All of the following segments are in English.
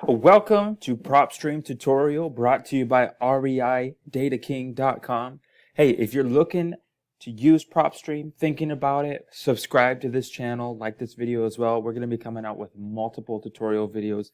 Welcome to Propstream tutorial brought to you by reiDataKing.com. Hey, if you're looking to use Propstream, thinking about it, subscribe to this channel, like this video as well. We're going to be coming out with multiple tutorial videos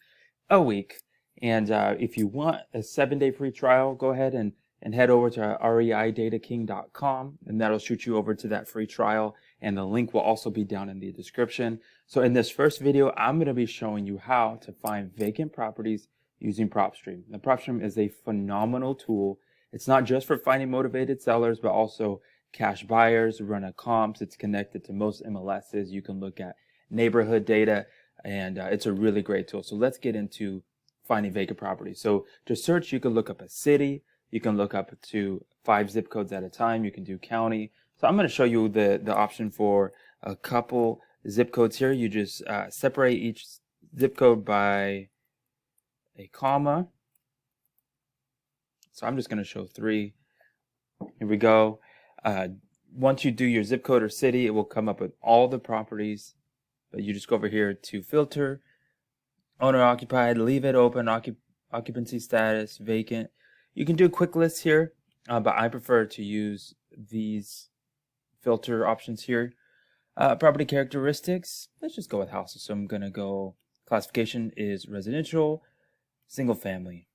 a week. And if you want a 7-day free trial, go ahead and head over to reiDataKing.com, and that'll shoot you over to that free trial. And the link will also be down in the description. So in this first video, I'm going to be showing you how to find vacant properties using Propstream. Now, Propstream is a phenomenal tool. It's not just for finding motivated sellers, but also cash buyers, run a comps. It's connected to most MLSs. You can look at neighborhood data, and it's a really great tool. So let's get into finding vacant properties. So to search, you can look up a city. You can look up to 5 zip codes at a time. You can do county. So I'm going to show you the option for a couple zip codes here. You just separate each zip code by a comma. So I'm just going to show 3. Here we go. Once you do your zip code or city, it will come up with all the properties. But you just go over here to filter, owner occupied, leave it open, occupancy status, vacant. You can do a quick list here, but I prefer to use these filter options here. Property characteristics, let's just go with houses. So I'm going to go, classification is residential, single family.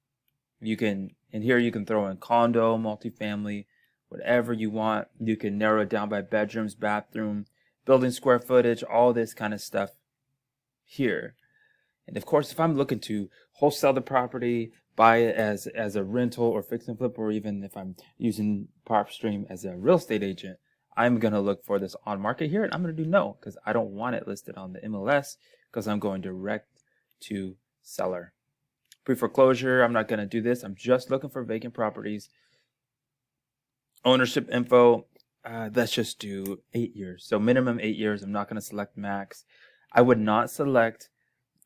You can, in here you can throw in condo, multifamily, whatever you want. You can narrow it down by bedrooms, bathroom, building square footage, all this kind of stuff here. And of course, if I'm looking to wholesale the property, buy it as a rental or fix and flip, or even if I'm using Propstream as a real estate agent, I'm going to look for this on market here, and I'm going to do no because I don't want it listed on the MLS because I'm going direct to seller. Pre-foreclosure, I'm not going to do this. I'm just looking for vacant properties. Ownership info, let's just do 8 years. So minimum 8 years. I'm not going to select max. I would not select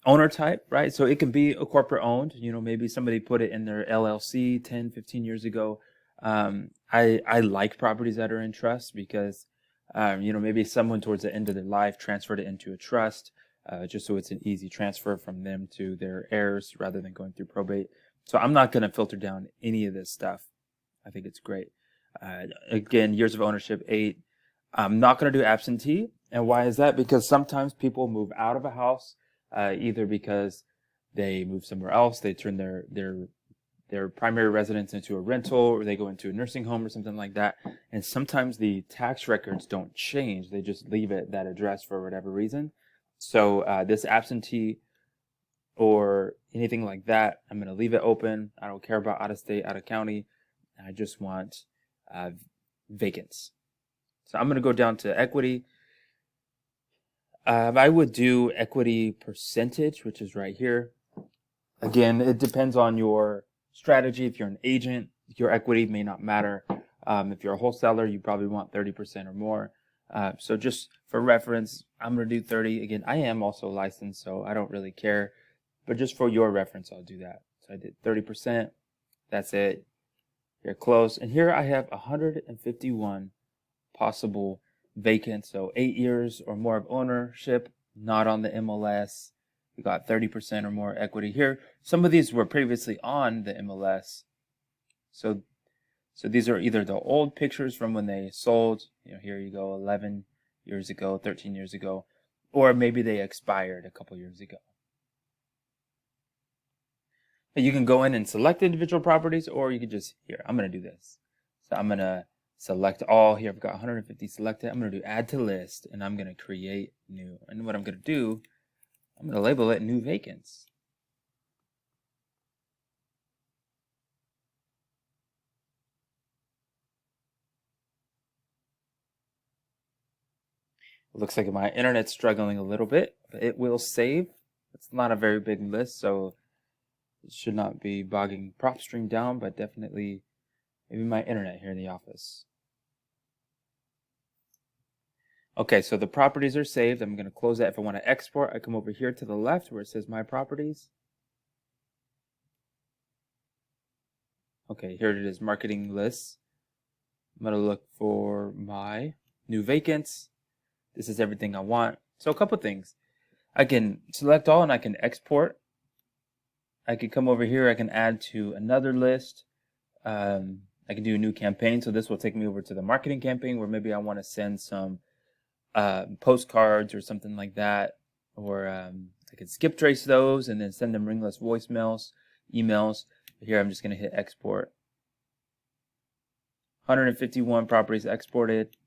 owner type, right? So it can be a corporate owned, maybe somebody put it in their LLC 10, 15 years ago. I like properties that are in trust because, maybe someone towards the end of their life transferred it into a trust, just so it's an easy transfer from them to their heirs rather than going through probate. So I'm not going to filter down any of this stuff. I think it's great. Again, years of ownership, 8. I'm not going to do absentee. And why is that? Because sometimes people move out of a house, either because they move somewhere else, they turn their primary residence into a rental, or they go into a nursing home or something like that. And sometimes the tax records don't change. They just leave it that address for whatever reason. So this absentee or anything like that, I'm going to leave it open. I don't care about out of state, out of county. I just want vacants. So I'm going to go down to equity. I would do equity percentage, which is right here. Again, it depends on your strategy. If you're an agent, your equity may not matter. If you're a wholesaler, you probably want 30% or more. So just for reference, I'm going to do 30. Again, I am also licensed, so I don't really care. But just for your reference, I'll do that. So I did 30%. That's it. You're close. And here I have 151 possible vacant, so 8 years or more of ownership, not on the MLS. We got 30% or more equity here. Some of these were previously on the MLS. So these are either the old pictures from when they sold, here you go, 11 years ago, 13 years ago, or maybe they expired a couple years ago. You can go in and select individual properties, or you could just, here, I'm going to do this. So I'm going to select all here. I've got 150 selected. I'm going to do add to list, and I'm going to create new. And what I'm going to do, I'm going to label it new vacants. It looks like my internet's struggling a little bit, but it will save. It's not a very big list, so it should not be bogging Propstream down, but definitely maybe my internet here in the office. Okay, so the properties are saved. I'm going to close that. If I want to export, I come over here to the left where it says My Properties. Okay, here it is, Marketing Lists. I'm going to look for my new vacants. This is everything I want. So a couple things. I can select all and I can export. I could come over here. I can add to another list. I can do a new campaign. So this will take me over to the marketing campaign where maybe I want to send some postcards or something like that. Or I could skip trace those and then send them ringless voicemails, emails. Here I'm just going to hit export. 151 properties exported.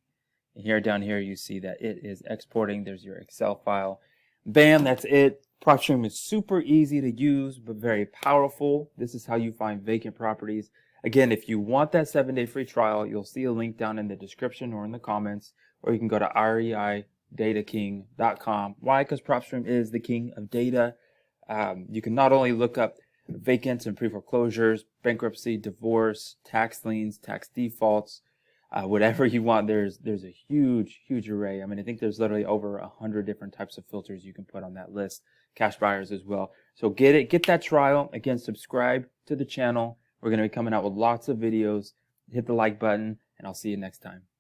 And here down here you see that it is exporting. There's your Excel file. Bam, that's it. Propstream is super easy to use but very powerful. This is how you find vacant properties. Again, if you want that 7-day free trial, you'll see a link down in the description or in the comments, or you can go to reiDataKing.com. Why? Because Propstream is the king of data. You can not only look up vacants and pre-foreclosures, bankruptcy, divorce, tax liens, tax defaults, whatever you want. There's a huge array. I mean, I think there's literally over 100 different types of filters you can put on that list. Cash buyers as well. So get that trial. Again, subscribe to the channel. We're going to be coming out with lots of videos. Hit the like button, and I'll see you next time.